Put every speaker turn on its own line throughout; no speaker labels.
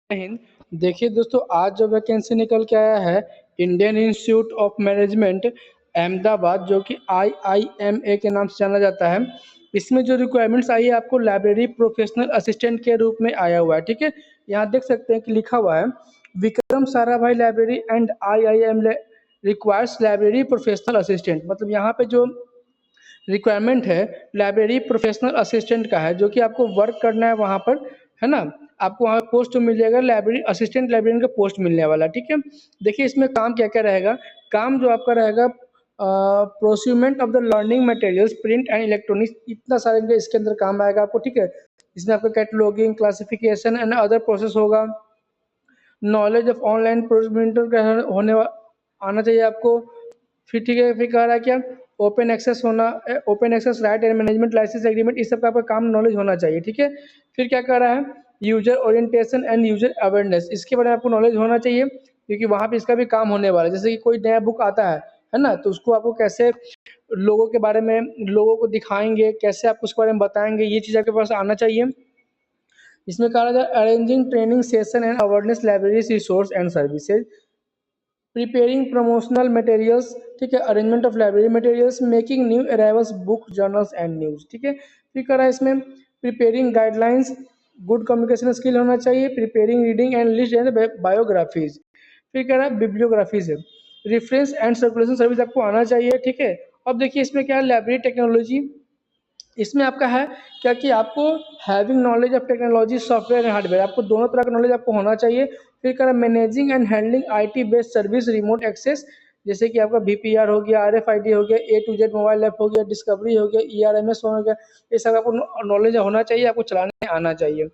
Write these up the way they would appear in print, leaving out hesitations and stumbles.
हिंद। देखिए दोस्तों, आज जो वैकेंसी निकल के आया है Indian institute of management Ahmedabad, जो कि IIMA के नाम से जाना जाता है। इसमें जो रिक्वायरमेंट्स आई है आपको लाइब्रेरी प्रोफेशनल असिस्टेंट के रूप में आया हुआ है। ठीक है, यहाँ देख सकते हैं कि लिखा हुआ है Vikram Sarabhai library and IIM requires library professional assistant. मतलब यहाँ पे जो रिक्वायरमेंट है लाइब्रेरी प्रोफेशनल असिस्टेंट का है, जो कि आपको वर्क करना है वहाँ पर, है ना। आपको वहाँ पोस्ट मिल जाएगा, लाइब्रेरी असिस्टेंट लाइब्रेरियन का पोस्ट मिलने वाला। ठीक है, देखिए इसमें काम क्या क्या रहेगा। काम जो आपका रहेगा procurement of the learning materials print and electronics, इतना सारे इनका इसके अंदर काम आएगा आपको। ठीक है, इसमें आपका cataloguing, classification and other process होगा। नॉलेज ऑफ ऑनलाइन प्रोस्यूमेंट का आना चाहिए आपको। फिर ठीक है, फिर कह रहा है क्या, ओपन एक्सेस होना, open access right and management licence agreement, इस सब का आपका काम नॉलेज होना चाहिए। ठीक है, फिर क्या कह रहा है, user orientation and user awareness, इसके बारे में आपको नॉलेज होना चाहिए, क्योंकि वहाँ पे इसका भी काम होने वाला है। जैसे कि कोई नया बुक आता है ना, तो उसको आपको कैसे लोगों के बारे में लोगों को दिखाएंगे, कैसे आप उसके बारे में बताएंगे, ये चीज़ आपके पास आना चाहिए। इसमें कहा जाता है arranging training session and awareness library resource and services, preparing promotional materials. ठीक है, arrangement of library materials, making new arrivals book journals and news. ठीक है, फिर करा इसमें preparing guidelines, good communication skill होना चाहिए, preparing reading and list and biographies. फिर कह रहा है bibliographies, reference and circulation service आपको आना चाहिए। ठीक है, अब देखिए इसमें क्या है, लाइब्रेरी टेक्नोलॉजी, इसमें आपका है क्या कि आपको having knowledge of technology software and hardware, आपको दोनों तरह का नॉलेज आपको होना चाहिए। फिर करें managing and handling IT based service remote access, जैसे कि आपका VPR हो गया, RFID हो गया, A to Z mobile app हो गया, डिस्कवरी हो गया, ERMS हो गया, ये सब आपको नॉलेज होना चाहिए, आपको चलाने आना चाहिए।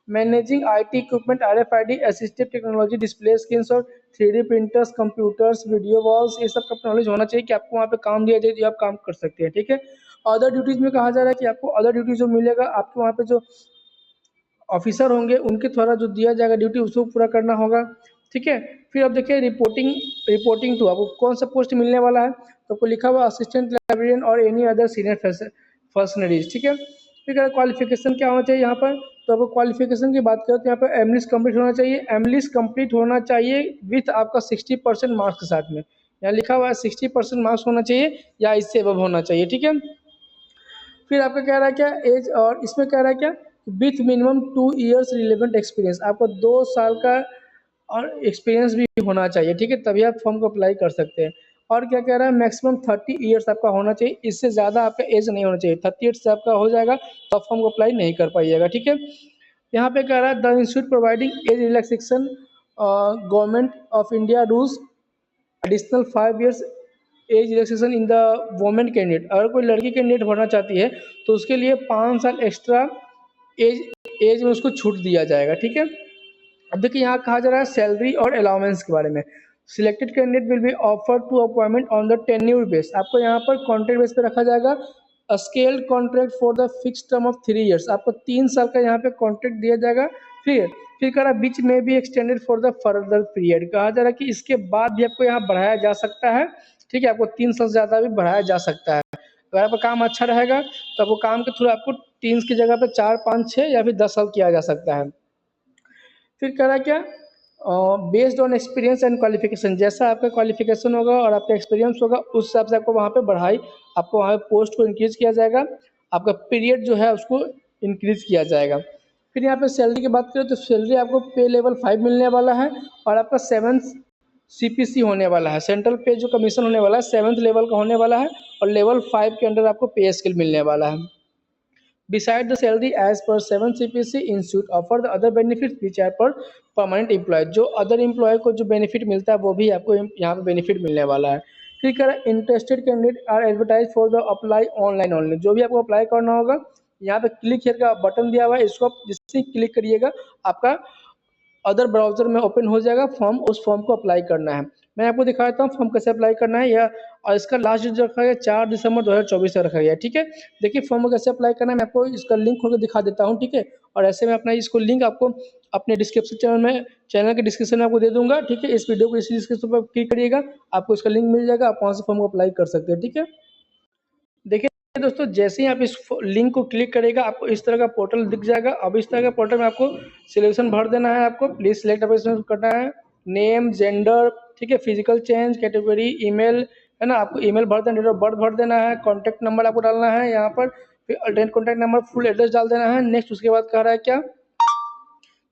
Managing IT equipment, RFID assistive technology, display screen और 3D printers, computers, video walls, ये सब का नॉलेज होना चाहिए कि आपको वहाँ पे काम दिया जाए जो आप काम कर सकते हैं। ठीक है, अदर ड्यूटीज में कहा जा रहा है कि आपको अदर ड्यूटीज जो मिलेगा आपको वहाँ पे जो ऑफिसर होंगे उनके द्वारा जो दिया जाएगा ड्यूटी उसको पूरा करना होगा। ठीक है, फिर अब देखिए रिपोर्टिंग, रिपोर्टिंग टू आपको कौन सा पोस्ट मिलने वाला है, तो आपको लिखा हुआ असिस्टेंट लाइब्रेरियन और एनी अदर सीनियर फंक्शनरीज। ठीक है, फिर क्वालिफिकेशन क्या होना चाहिए यहाँ पर, तो आपको क्वालिफिकेशन की बात करें तो यहाँ पर एमलिस कंप्लीट होना चाहिए, एमलिस कंप्लीट होना चाहिए विथ आपका 60% मार्क्स के साथ में, यहाँ लिखा हुआ है 60% मार्क्स होना चाहिए या इससे अबव होना चाहिए। ठीक है, फिर आपका कह रहा है क्या एज, और इसमें कह रहा है क्या with minimum 2 years relevant experience, आपको 2 साल का और एक्सपीरियंस भी होना चाहिए। ठीक है, तभी आप फॉर्म को अप्लाई कर सकते हैं। और क्या कह रहा है, मैक्सिमम 30 इयर्स आपका होना चाहिए, इससे ज़्यादा आपका एज नहीं होना चाहिए। 30 इयर्स से आपका हो जाएगा तो आप फॉर्म को अप्लाई नहीं कर पाइएगा। ठीक है, यहाँ पे कह रहा है the institute providing age relaxation, government of India rules additional 5 years age relaxation in the women candidate, अगर कोई लड़की कैंडिडेट भरना चाहती है तो उसके लिए 5 साल एक्स्ट्रा एज एज में उसको छूट दिया जाएगा। ठीक है, अब देखिए यहाँ कहा जा रहा है सैलरी और अलाउंस के बारे में, selected candidate will be offered to appointment on the tenure base, आपको यहाँ पर कॉन्ट्रैक्ट बेस पे रखा जाएगा। Scale contract for the fix term of 3 years, आपको 3 साल का यहाँ पे कॉन्ट्रैक्ट दिया जाएगा। फिर कह रहा बीच में भी extended for the further period, कहा जा रहा है कि इसके बाद भी आपको यहाँ बढ़ाया जा सकता है। ठीक है, आपको 3 साल से ज़्यादा भी बढ़ाया जा सकता है। अगर आपका काम अच्छा रहेगा तो आपको काम के थ्रू आपको 3 की जगह पे 4, 5, 6 या फिर 10 साल किया जा सकता है। फिर करा क्या, based on experience and qualification, जैसा आपका क्वालिफिकेशन होगा और आपका एक्सपीरियंस होगा उस हिसाब से आपको वहाँ पे बढ़ाई, आपको वहाँ पे पोस्ट को इंक्रीज किया जाएगा, आपका पीरियड जो है उसको इंक्रीज किया जाएगा। फिर यहाँ पे सैलरी की बात करें तो सैलरी आपको पे लेवल 5 मिलने वाला है, और आपका 7th CPC होने वाला है, सेंट्रल पे जो कमीशन होने वाला है 7th लेवल का होने वाला है, और लेवल 5 के अंडर आपको पे स्केल मिलने वाला है। Beside the salary as per 7 CPC, institute offer the other benefits which are per permanent employee, जो अदर एम्प्लॉय को जो बेनिफिट मिलता है वो भी आपको यहाँ पे बेनिफिट मिलने वाला है। फिर कह रहा है interested candidate are advertise for the apply online only, जो भी आपको अप्लाई करना होगा यहाँ पे क्लिक हियर का बटन दिया हुआ है, इसको आप जिससे क्लिक करिएगा आपका अदर ब्राउजर में ओपन हो जाएगा फॉर्म, उस फॉर्म को अप्लाई करना है। मैं आपको दिखा देता हूँ फॉर्म कैसे अप्लाई करना है, या और इसका लास्ट डेट जो रखा गया 4 दिसंबर 2024 तक रखा गया है। ठीक है, देखिए फॉर्म को कैसे अप्लाई करना है, मैं आपको इसका लिंक खोल के दिखा देता हूँ। ठीक है, और ऐसे में अपना इसको लिंक आपको अपने डिस्क्रिप्शन चैनल के डिस्क्रिप्शन में आपको दे दूंगा। ठीक है, इस वीडियो को इसी डिस्क्रिप्शन पर क्लिक करिएगा, आपको इसका लिंक मिल जाएगा, आप वहाँ से फॉर्म को अप्लाई कर सकते हैं। ठीक है, देखिए दोस्तों जैसे ही आप इस लिंक को क्लिक करेगा आपको इस तरह का पोर्टल दिख जाएगा। अब इस तरह का पोर्टल में आपको सिलेक्शन भर देना है। आपको प्लीज सिलेक्ट ऑप्शन करना है, नेम, जेंडर, ठीक है, फिजिकल चेंज, कैटेगरी, ईमेल, है ना, आपको ईमेल भर देना, डेट ऑफ बर्थ भर देना है, कॉन्टैक्ट नंबर आपको डालना है यहाँ पर, फिर alternate contact number, full address डाल देना है। नेक्स्ट उसके बाद कह रहा है क्या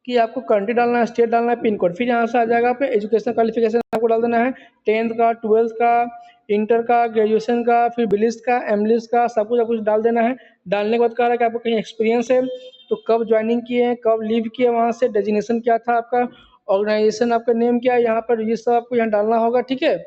कि आपको कंट्री डालना है, स्टेट डालना है, पिन कोड, फिर यहाँ से आ जाएगा पे एजुकेशन क्वालिफिकेशन आपको डाल देना है, 10th का, 12th का, इंटर का, ग्रेजुएशन का, फिर बिलिस्ट का, एमलिस्ट का, सब कुछ डाल देना है। डालने के बाद कह रहा है कि आपको कहीं एक्सपीरियंस है तो कब ज्वाइनिंग किए हैं, कब लीव किए वहाँ से, डेजिग्नेशन क्या था आपका, ऑर्गेनाइजेशन आपका नेम क्या है, यहाँ पर ये सब आपको यहाँ डालना होगा, ठीक है।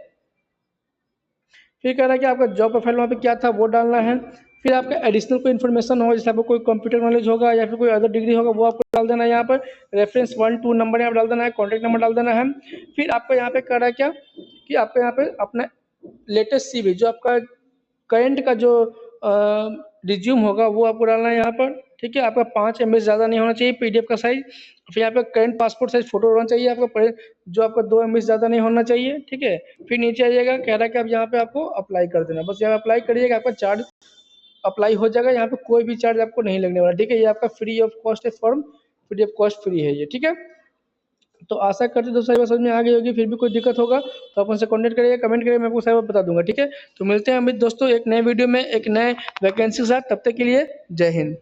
फिर कह रहा है कि आपका जॉब प्रोफाइल वहाँ पे क्या था वो डालना है। फिर आपका एडिशनल कोई इन्फॉर्मेशन हो, जैसे आपको कोई कंप्यूटर नॉलेज होगा या फिर कोई अदर डिग्री होगा वो आपको डाल देना है यहाँ पर। रेफरेंस 1-2 नंबर यहाँ पर डाल देना है, कॉन्टैक्ट नंबर डाल देना है। फिर आपको यहाँ पे कह रहा है क्या कि आपको यहाँ पे अपना लेटेस्ट सीवी जो आपका करंट का जो रिज्यूम होगा वो आपको डालना है यहाँ पर, ठीक है। आपका 5 MB ज़्यादा नहीं होना चाहिए पीडीएफ का साइज। फिर यहाँ पे करंट पासपोर्ट साइज फोटो होना चाहिए आपका, जो आपका 2 MB ज़्यादा नहीं होना चाहिए, ठीक है। फिर नीचे आइएगा, कह रहा है कि अब यहाँ पे आपको अप्लाई कर देना, बस यहाँ अप्लाई करिएगा, आपका चार्ज अप्लाई हो जाएगा। यहाँ पे कोई भी चार्ज आपको नहीं लगने वाला, ठीक है। ये आपका फ्री ऑफ कॉस्ट है form, free of cost free है ये, ठीक है। तो आशा करते दोस्तों सारी बात समझ में आ गई होगी। फिर भी कोई दिक्कत होगा तो आप उनसे कॉन्टेक्ट करिएगा, कमेंट करिएगा, मैं आपको सारी बात बता दूंगा, ठीक है। तो मिलते हैं अमित दोस्तों एक नए वीडियो में एक नए वैकेंसी के साथ, तब तक के लिए जय हिंद।